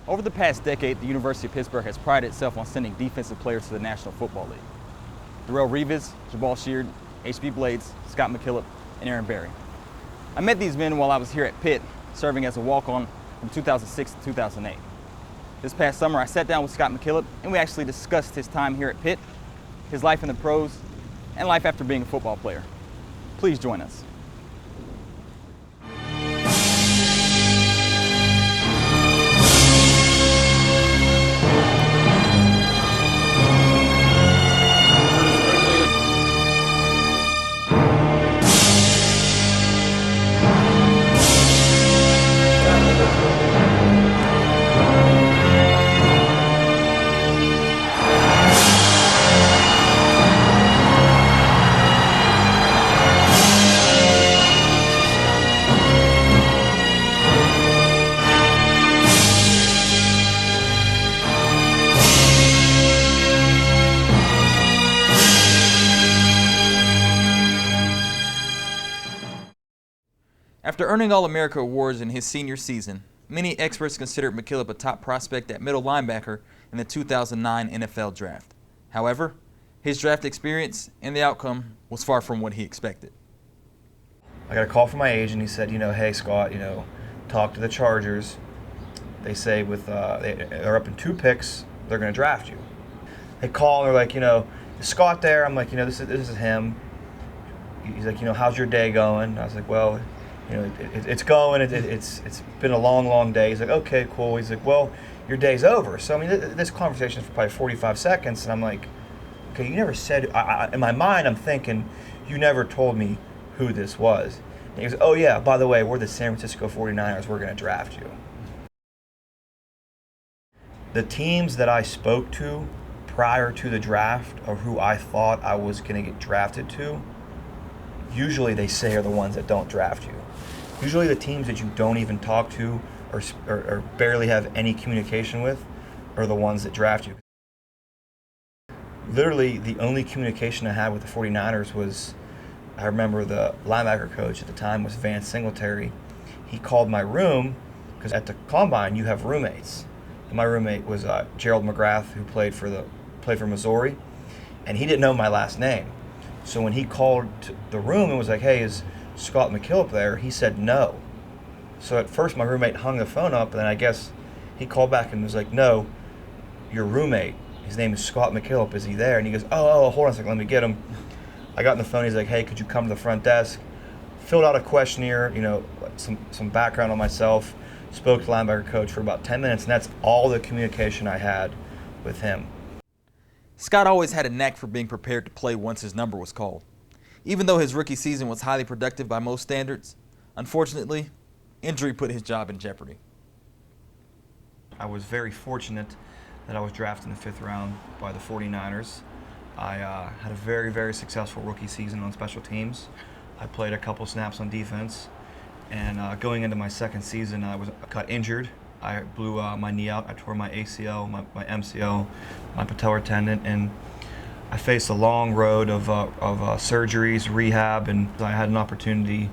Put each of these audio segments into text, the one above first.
Over the past decade, the University of Pittsburgh has prided itself on sending defensive players to the National Football League. Darrelle Revis, Jabal Sheard, H.B. Blades, Scott McKillop, and Aaron Berry. I met these men while I was here at Pitt, serving as a walk-on from 2006 to 2008. This past summer, I sat down with Scott McKillop, and we actually discussed his time here at Pitt, his life in the pros, and life after being a football player. Please join us. After earning All-America awards in his senior season, many experts considered McKillop a top prospect at middle linebacker in the 2009 NFL Draft. However, his draft experience and the outcome was far from what he expected. I got a call from my agent. He said, hey, Scott, talk to the Chargers. They say they're up in 2 picks, they're going to draft you. They call and they're like, is Scott there? I'm like, this is him. He's like, how's your day going? I was like, well, it's going. It's been a long, long day. He's like, okay, cool. He's like, well, your day's over. So, this conversation is for probably 45 seconds, and I'm like, okay, you never said, in my mind, I'm thinking, you never told me who this was. And he goes, oh, yeah, by the way, we're the San Francisco 49ers. We're going to draft you. The teams that I spoke to prior to the draft of who I thought I was going to get drafted to, usually they say are the ones that don't draft you. Usually the teams that you don't even talk to or barely have any communication with are the ones that draft you. Literally, the only communication I had with the 49ers was, I remember the linebacker coach at the time was Vance Singletary. He called my room, because at the combine you have roommates. And my roommate was Gerald McGrath, who played for Missouri, and he didn't know my last name. So when he called the room and was like, hey, is Scott McKillop there? He said no. So at first my roommate hung the phone up, and then I guess he called back and was like, no, your roommate, his name is Scott McKillop, is he there? And he goes, oh, hold on a second, let me get him. I got on the phone, he's like, hey, could you come to the front desk? Filled out a questionnaire, some background on myself, spoke to the linebacker coach for about 10 minutes, and that's all the communication I had with him. Scott always had a knack for being prepared to play once his number was called. Even though his rookie season was highly productive by most standards, unfortunately, injury put his job in jeopardy. I was very fortunate that I was drafted in the 5th round by the 49ers. I had a very, very successful rookie season on special teams. I played a couple snaps on defense, and going into my second season, I got injured. I blew my knee out. I tore my ACL, my MCL, my patellar tendon, and I faced a long road of surgeries, rehab, and I had an opportunity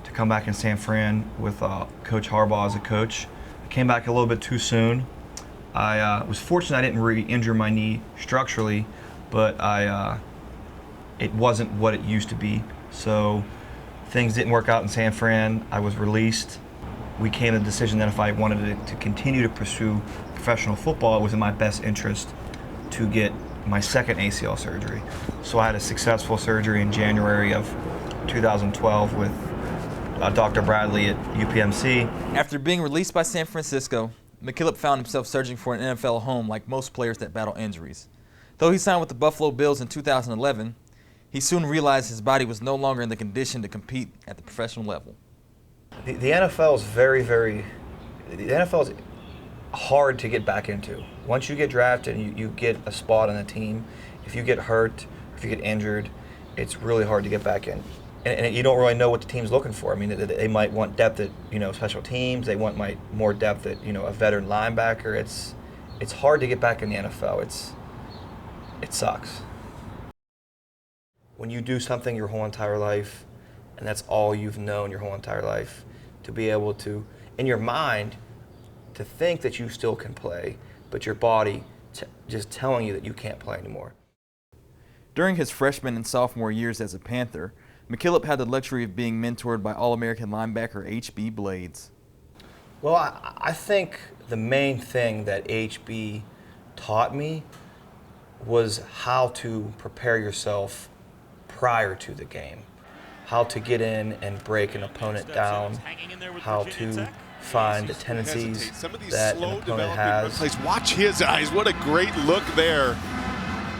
to come back in San Fran with Coach Harbaugh as a coach. I came back a little bit too soon. I was fortunate I didn't re-injure my knee structurally, but it wasn't what it used to be. So things didn't work out in San Fran. I was released. We came to the decision that if I wanted to continue to pursue professional football, it was in my best interest to get my second ACL surgery. So I had a successful surgery in January of 2012 with Dr. Bradley at UPMC. After being released by San Francisco, McKillop found himself searching for an NFL home like most players that battle injuries. Though he signed with the Buffalo Bills in 2011, he soon realized his body was no longer in the condition to compete at the professional level. The NFL is the NFL is hard to get back into. Once you get drafted and you get a spot on the team, if you get hurt, if you get injured, it's really hard to get back in. And you don't really know what the team's looking for. I mean, they might want depth at special teams. They want more depth at a veteran linebacker. It's hard to get back in the NFL. It sucks. When you do something your whole entire life, and that's all you've known your whole entire life, to be able to, in your mind, to think that you still can play, but your body just telling you that you can't play anymore. During his freshman and sophomore years as a Panther, McKillop had the luxury of being mentored by All-American linebacker H.B. Blades. Well, I think the main thing that HB taught me was how to prepare yourself prior to the game, how to get in and break an opponent down, how to find the tendencies that an opponent has. Watch his eyes, what a great look there.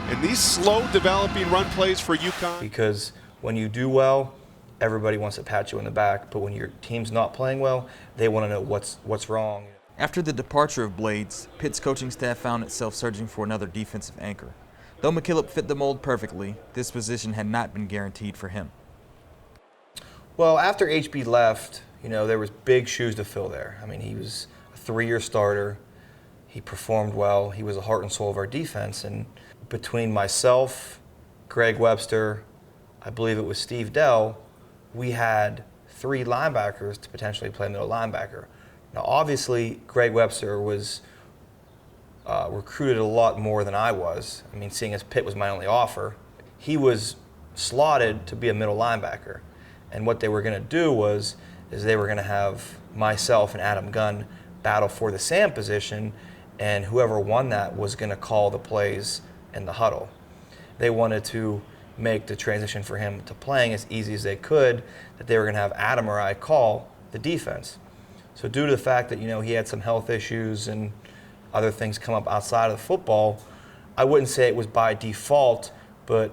And these slow developing run plays for UConn. Because when you do well, everybody wants to pat you in the back, but when your team's not playing well, they want to know what's wrong. After the departure of Blades, Pitt's coaching staff found itself searching for another defensive anchor. Though McKillop fit the mold perfectly, this position had not been guaranteed for him. Well, after HB left, there was big shoes to fill there. I mean, he was a 3-year starter. He performed well. He was the heart and soul of our defense. And between myself, Greg Webster, I believe it was Steve Dell, we had 3 linebackers to potentially play middle linebacker. Now, obviously, Greg Webster was recruited a lot more than I was. I mean, seeing as Pitt was my only offer, he was slotted to be a middle linebacker. And what they were going to do is they were going to have myself and Adam Gunn battle for the Sam position, and whoever won that was going to call the plays in the huddle. They wanted to make the transition for him to playing as easy as they could, that they were going to have Adam or I call the defense. So due to the fact that, he had some health issues and other things come up outside of the football, I wouldn't say it was by default, but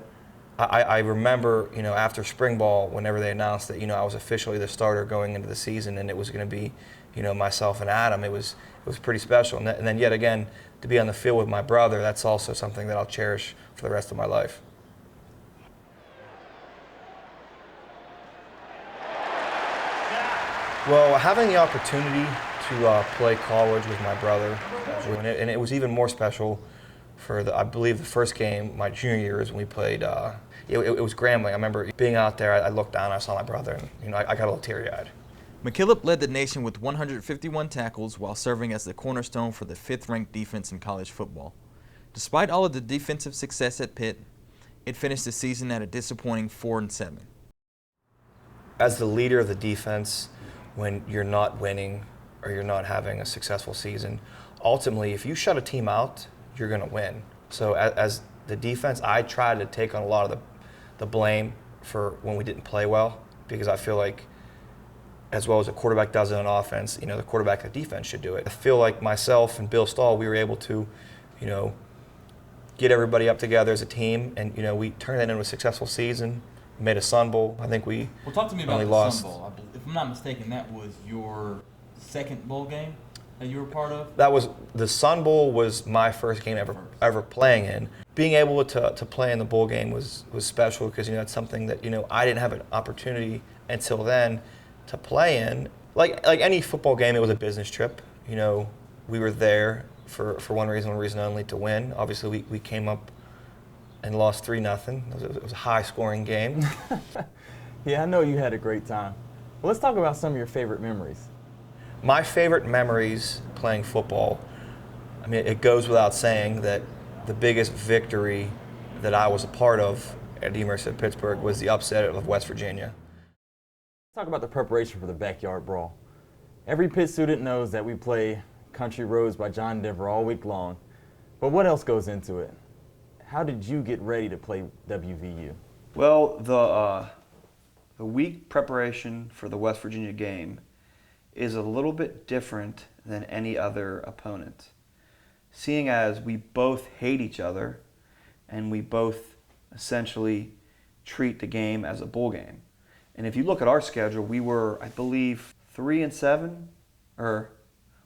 I remember, after spring ball, whenever they announced that, I was officially the starter going into the season and it was going to be, myself and Adam, it was pretty special. And then yet again, to be on the field with my brother, that's also something that I'll cherish for the rest of my life. Well, having the opportunity to play college with my brother, and it was even more special for I believe the first game my junior year is when we played. It was Grambling. I remember being out there. I looked down, I saw my brother, and I got a little teary-eyed. McKillop led the nation with 151 tackles while serving as the cornerstone for the 5th-ranked defense in college football. Despite all of the defensive success at Pitt, it finished the season at a disappointing 4-7. As the leader of the defense, when you're not winning or you're not having a successful season, ultimately, if you shut a team out, you're going to win. So as the defense, I tried to take on a lot of the blame for when we didn't play well, because I feel like as well as a quarterback does it on offense, the quarterback of the defense should do it. I feel like myself and Bill Stahl, we were able to, get everybody up together as a team, and, we turned that into a successful season. We made a Sun Bowl. I think we Well, talk to me about only the lost. Sun Bowl. If I'm not mistaken, that was your second bowl game that you were part of? The Sun Bowl was my first game ever playing in. Being able to play in the bowl game was special because that's something that I didn't have an opportunity until then to play in. Like any football game, it was a business trip. We were there for one reason only, to win. Obviously, we came up and lost 3-0. It was a high-scoring game. Yeah, I know you had a great time. Well, let's talk about some of your favorite memories. My favorite memories playing football, I mean, it goes without saying that the biggest victory that I was a part of at the University of Pittsburgh was the upset of West Virginia. Let's talk about the preparation for the backyard brawl. Every Pitt student knows that we play Country Roads by John Denver all week long, but what else goes into it? How did you get ready to play WVU? Well, the week preparation for the West Virginia game is a little bit different than any other opponent, seeing as we both hate each other and we both essentially treat the game as a bowl game. And if you look at our schedule, we were, I believe, 3-7, or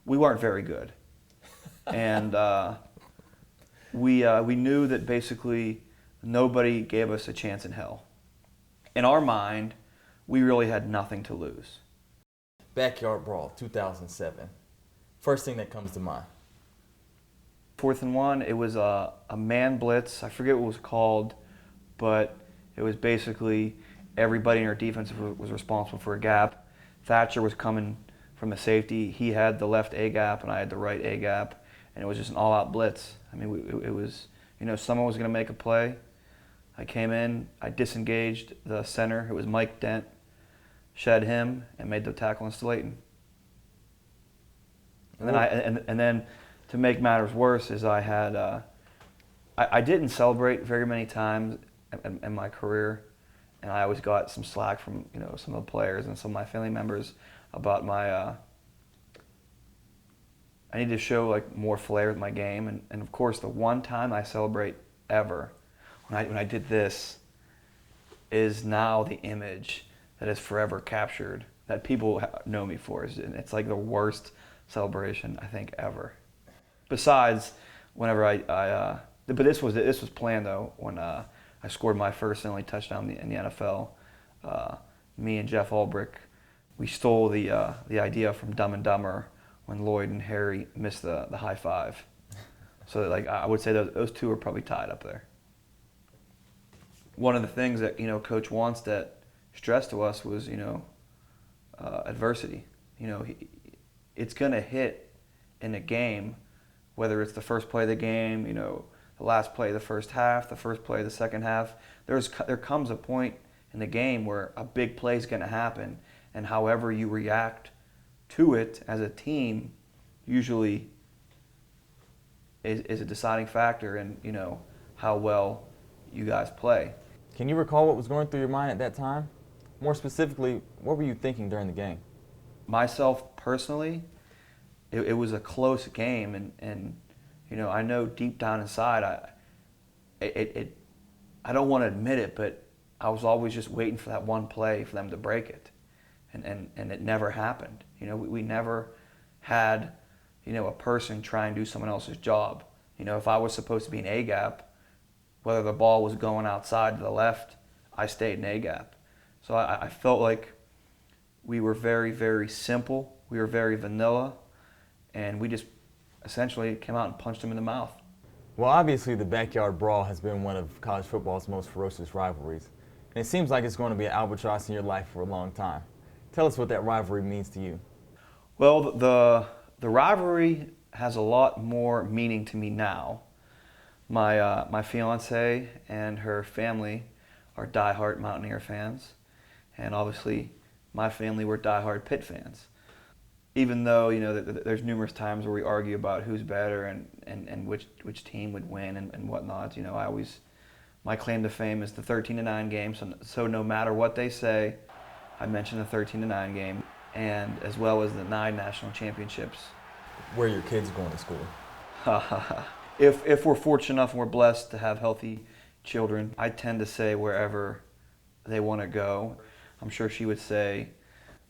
we weren't very good. And we knew that basically nobody gave us a chance in hell. In our mind, we really had nothing to lose. Backyard brawl, 2007. First thing that comes to mind. 4th and 1, it was a man blitz. I forget what it was called, but it was basically everybody in our defense was responsible for a gap. Thatcher was coming from a safety. He had the left A gap and I had the right A gap, and it was just an all-out blitz. I mean, it was, someone was going to make a play. I came in, I disengaged the center, it was Mike Dent, shed him, and made the tackle on Slayton. And then and then to make matters worse is I had I didn't celebrate very many times in my career, and I always got some slack from some of the players and some of my family members about my I need to show like more flair with my game, and of course the one time I celebrate ever when I did this is now the image that is forever captured that people know me for. And it's like the worst celebration I think ever. Besides, whenever but this was planned though. When I scored my first and only touchdown in the NFL, me and Jeff Ulbrich, we stole the idea from Dumb and Dumber when Lloyd and Harry missed the high five. So like I would say those two are probably tied up there. One of the things that Coach Wanstead stressed to us was adversity. It's gonna hit in a game, whether it's the first play of the game, the last play of the first half, the first play of the second half. There comes a point in the game where a big play is gonna happen, and however you react to it as a team usually is a deciding factor in how well you guys play. Can you recall what was going through your mind at that time? More specifically, what were you thinking during the game? Myself personally, it was a close game, and I know deep down inside I don't want to admit it, but I was always just waiting for that one play for them to break it, and it never happened. We never had a person try and do someone else's job. If I was supposed to be an A gap, whether the ball was going outside to the left, I stayed in A gap. So I felt like we were very, very simple. We were very vanilla, and we just essentially came out and punched them in the mouth. Well, obviously the backyard brawl has been one of college football's most ferocious rivalries, and it seems like it's going to be an albatross in your life for a long time. Tell us what that rivalry means to you. Well, the rivalry has a lot more meaning to me now. My fiance and her family are diehard Mountaineer fans, and obviously my family were diehard Pitt fans. Even though there's numerous times where we argue about who's better and which team would win and whatnot, my claim to fame is the 13-9 game. So no matter what they say, I mention the 13-9 game, and as well as the 9 national championships. Where are your kids going to school? If we're fortunate enough and we're blessed to have healthy children, I tend to say wherever they want to go. I'm sure she would say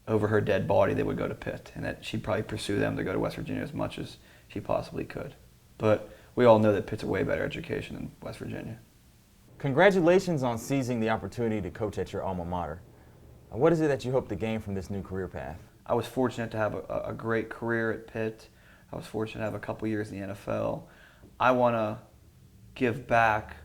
over her dead body they would go to Pitt, and that she'd probably pursue them to go to West Virginia as much as she possibly could. But we all know that Pitt's a way better education than West Virginia. Congratulations on seizing the opportunity to coach at your alma mater. What is it that you hope to gain from this new career path? I was fortunate to have a great career at Pitt. I was fortunate to have a couple years in the NFL. I want to give back,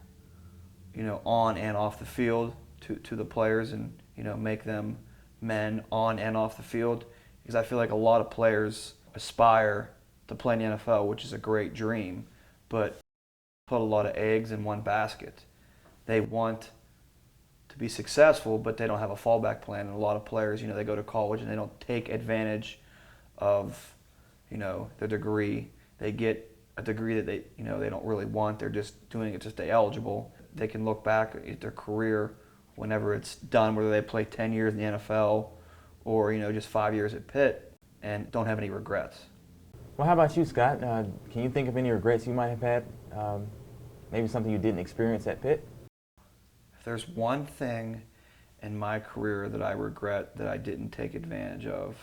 on and off the field to the players, and make them men on and off the field, because I feel like a lot of players aspire to play in the NFL, which is a great dream, but put a lot of eggs in one basket. They want to be successful, but they don't have a fallback plan. And a lot of players, they go to college and they don't take advantage of, their degree. They get a degree that they don't really want. They're just doing it to stay eligible. They can look back at their career whenever it's done, whether they play 10 years in the NFL or just 5 years at Pitt, and don't have any regrets. Well, how about you, Scott? Can you think of any regrets you might have had? Maybe something you didn't experience at Pitt? If there's one thing in my career that I regret that I didn't take advantage of,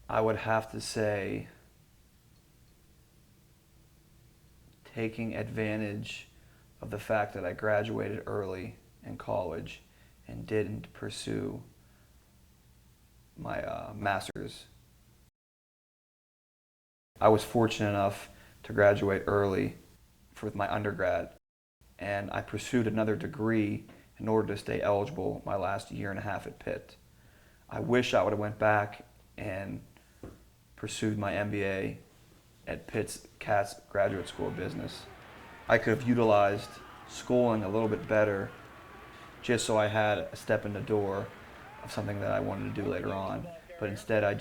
I would have to say taking advantage of the fact that I graduated early in college and didn't pursue my master's. I was fortunate enough to graduate early with my undergrad, and I pursued another degree in order to stay eligible my last year and a half at Pitt. I wish I would have went back and pursued my MBA at Pitt's Katz Graduate School of Business. I could have utilized schooling a little bit better just so I had a step in the door of something that I wanted to do later on. But instead I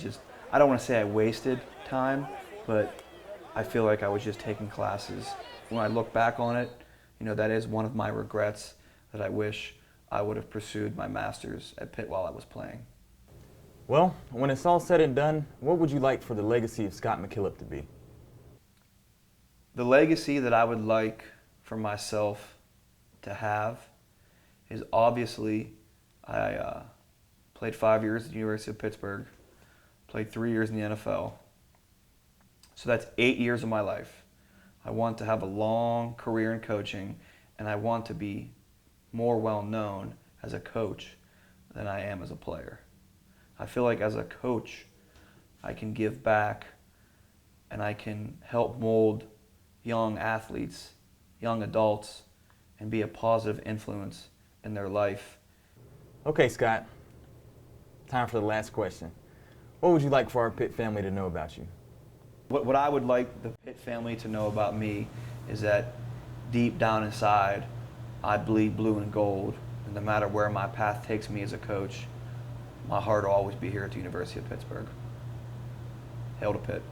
don't want to say I wasted time, but I feel like I was just taking classes. When I look back on it, that is one of my regrets, that I wish I would have pursued my master's at Pitt while I was playing. Well, when it's all said and done, what would you like for the legacy of Scott McKillop to be? The legacy that I would like for myself to have is, obviously, I played 5 years at the University of Pittsburgh, played 3 years in the NFL. So that's 8 years of my life. I want to have a long career in coaching, and I want to be more well known as a coach than I am as a player. I feel like as a coach, I can give back and I can help mold young athletes, young adults, and be a positive influence in their life. Okay, Scott, time for the last question. What would you like for our Pitt family to know about you? What I would like the Pitt family to know about me is that deep down inside, I bleed blue and gold, and no matter where my path takes me as a coach, my heart will always be here at the University of Pittsburgh. Hail to Pitt.